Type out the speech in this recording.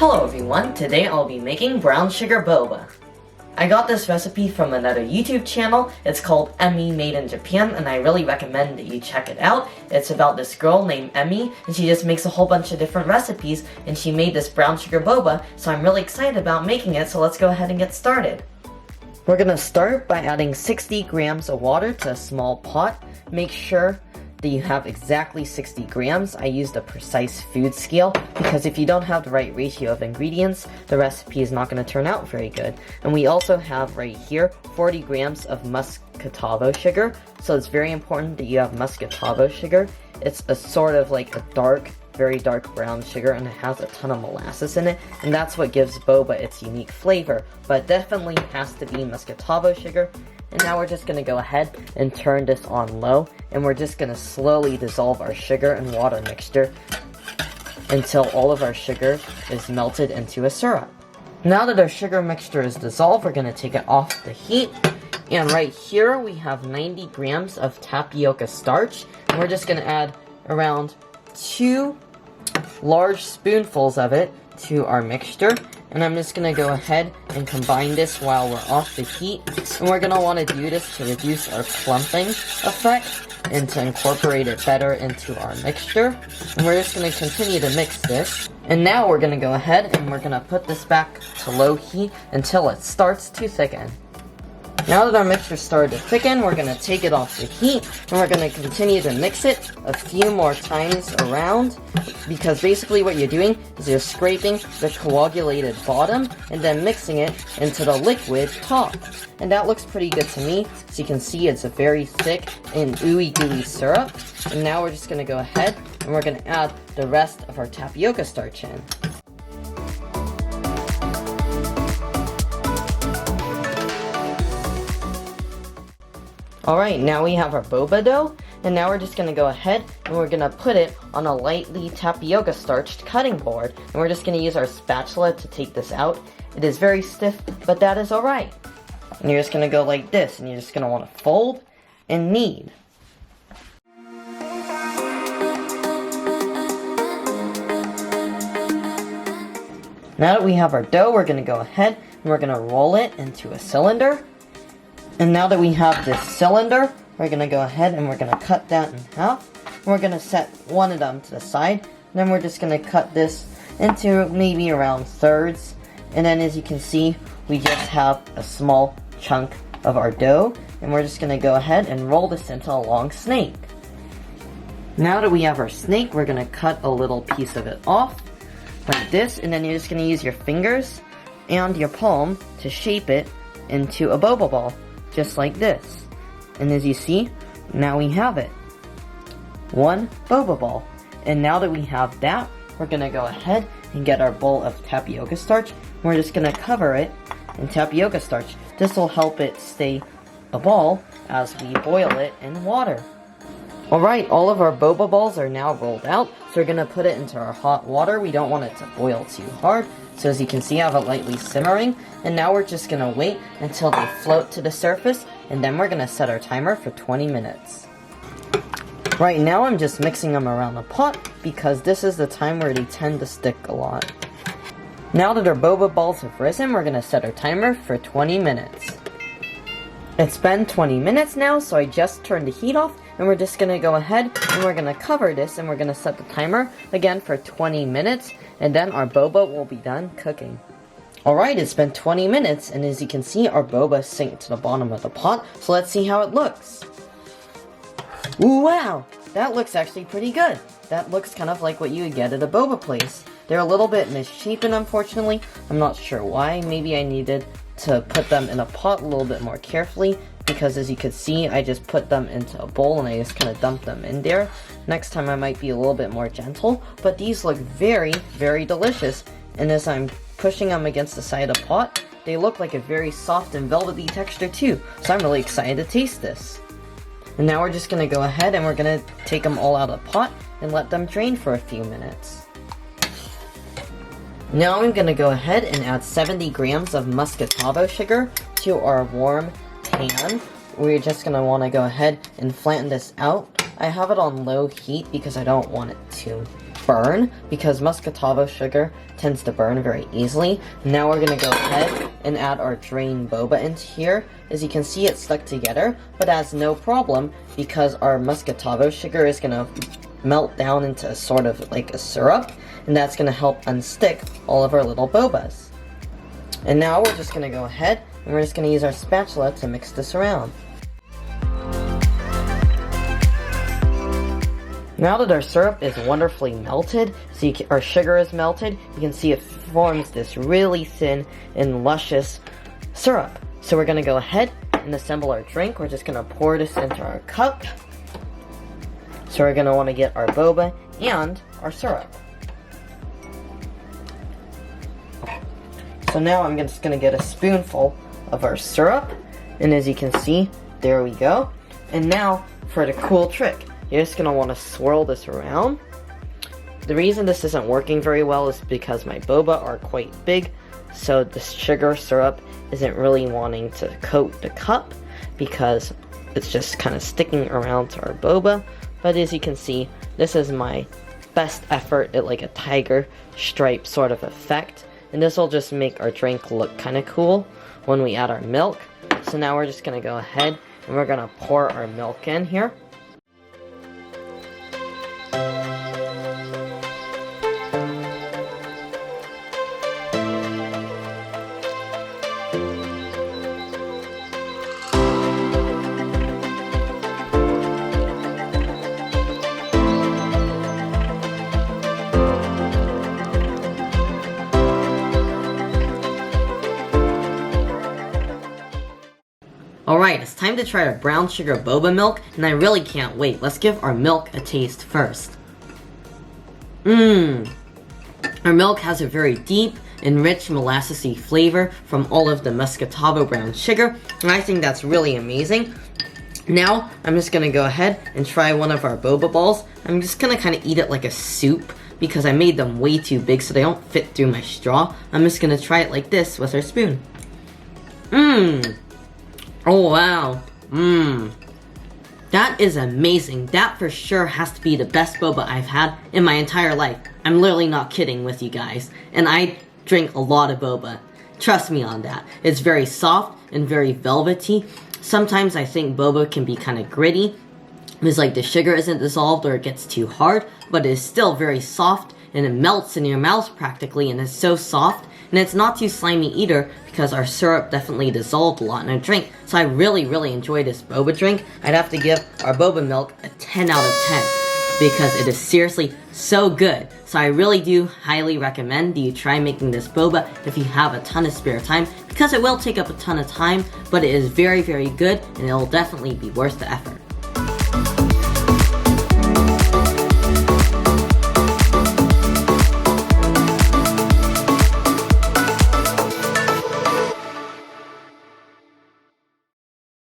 Hello everyone, today I'll be making brown sugar boba. I got this recipe from another YouTube channel. It's called Emmy Made in Japan, and I really recommend that you check it out. It's about this girl named Emmy, and she just makes a whole bunch of different recipes, and she made this brown sugar boba, so I'm really excited about making it, so let's go ahead and get started. We're gonna start by adding 60 grams of water to a small pot. Make sure that you have exactly 60 grams. I used a precise food scale because if you don't have the right ratio of ingredients, the recipe is not going to turn out very good. And we also have right here 40 grams of muscatavo sugar, so it's very important that you have muscatavo sugar. It's a sort of like a dark, very dark brown sugar, and it has a ton of molasses in it, and that's what gives boba its unique flavor, but it definitely has to be muscatavo sugar. And now we're just going to go ahead and turn this on low, and we're just going to slowly dissolve our sugar and water mixture until all of our sugar is melted into a syrup. Now that our sugar mixture is dissolved, we're going to take it off the heat, and right here we have 90 grams of tapioca starch, and we're just going to add around 2 large spoonfuls of it to our mixture. And I'm just going to go ahead and combine this while we're off the heat. And we're going to want to do this to reduce our clumping effect and to incorporate it better into our mixture. And we're just going to continue to mix this. And now we're going to go ahead and we're going to put this back to low heat until it starts to thicken. Now that our mixture started to thicken, we're going to take it off the heat, and we're going to continue to mix it a few more times around, because basically what you're doing is you're scraping the coagulated bottom and then mixing it into the liquid top. And that looks pretty good to me. As you can see, it's a very thick and ooey gooey syrup. And now we're just going to go ahead and we're going to add the rest of our tapioca starch in. Alright, now we have our boba dough, and now we're just going to go ahead and we're going to put it on a lightly tapioca starched cutting board, and we're just going to use our spatula to take this out. It is very stiff, but that is alright. And you're just going to go like this, and you're just going to want to fold and knead. Now that we have our dough, we're going to go ahead and we're going to roll it into a cylinder. And now that we have this cylinder, we're going to go ahead and we're going to cut that in half. We're going to set one of them to the side. And then we're just going to cut this into maybe around thirds. And then as you can see, we just have a small chunk of our dough. And we're just going to go ahead and roll this into a long snake. Now that we have our snake, we're going to cut a little piece of it off like this. And then you're just going to use your fingers and your palm to shape it into a boba ball. Just like this. And as you see, now we have it. One boba ball. And now that we have that, we're going to go ahead and get our bowl of tapioca starch. We're just going to cover it in tapioca starch. This will help it stay a ball as we boil it in water. Alright, all of our boba balls are now rolled out. So we're going to put it into our hot water. We don't want it to boil too hard. So as you can see, I have it lightly simmering. And now we're just going to wait until they float to the surface. And then we're going to set our timer for 20 minutes. Right now I'm just mixing them around the pot because this is the time where they tend to stick a lot. Now that our boba balls have risen, we're going to set our timer for 20 minutes. It's been 20 minutes now, so I just turned the heat off. And we're just going to go ahead and we're going to cover this and we're going to set the timer again for 20 minutes. And then our boba will be done cooking. Alright, it's been 20 minutes, and as you can see, our boba sank to the bottom of the pot. So let's see how it looks. Ooh, wow! That looks actually pretty good. That looks kind of like what you would get at a boba place. They're a little bit misshapen, unfortunately. I'm not sure why. Maybe I needed to put them in a pot a little bit more carefully, because as you can see, I just put them into a bowl and I just kind of dumped them in there. Next time I might be a little bit more gentle, but these look very, very delicious. And as I'm pushing them against the side of the pot, they look like a very soft and velvety texture too. So I'm really excited to taste this. And now we're just going to go ahead and we're going to take them all out of the pot and let them drain for a few minutes. Now I'm going to go ahead and add 70 grams of muscatavo sugar to our warm pan. We're just going to want to go ahead and flatten this out. I have it on low heat because I don't want it to burn because muscatava sugar tends to burn very easily. Now we're gonna go ahead and add our drained boba into here. As you can see, it's stuck together, but that's no problem because our muscatava sugar is gonna melt down into sort of like a syrup, and that's gonna help unstick all of our little bobas. And now we're just gonna go ahead and we're just gonna use our spatula to mix this around. Now that our syrup is wonderfully melted, our sugar is melted, you can see it forms this really thin and luscious syrup. So we're gonna go ahead and assemble our drink. We're just gonna pour this into our cup. So we're gonna wanna get our boba and our syrup. So now I'm just gonna get a spoonful of our syrup, and as you can see, there we go. And now for the cool trick. You're just gonna want to swirl this around. The reason this isn't working very well is because my boba are quite big, so the sugar syrup isn't really wanting to coat the cup because it's just kind of sticking around to our boba. But as you can see, this is my best effort at like a tiger stripe sort of effect, and this will just make our drink look kind of cool when we add our milk. So now we're just gonna go ahead and we're gonna pour our milk in here. Alright, it's time to try our brown sugar boba milk, and I really can't wait. Let's give our milk a taste first. Our milk has a very deep and rich molassesy flavor from all of the muscatava brown sugar, and I think that's really amazing. Now, I'm just gonna go ahead and try one of our boba balls. I'm just gonna kind of eat it like a soup because I made them way too big so they don't fit through my straw. I'm just gonna try it like this with our spoon. Oh wow, that is amazing. That for sure has to be the best boba I've had in my entire life. I'm literally not kidding with you guys, and I drink a lot of boba. Trust me on that. It's very soft and very velvety. Sometimes I think boba can be kind of gritty. It's like the sugar isn't dissolved or it gets too hard, but it is still very soft and it melts in your mouth practically, and it's so soft. And it's not too slimy either because our syrup definitely dissolved a lot in our drink. So I really, really enjoy this boba drink. I'd have to give our boba milk a 10 out of 10 because it is seriously so good. So I really do highly recommend that you try making this boba if you have a ton of spare time, because it will take up a ton of time, but it is very, very good and it will definitely be worth the effort.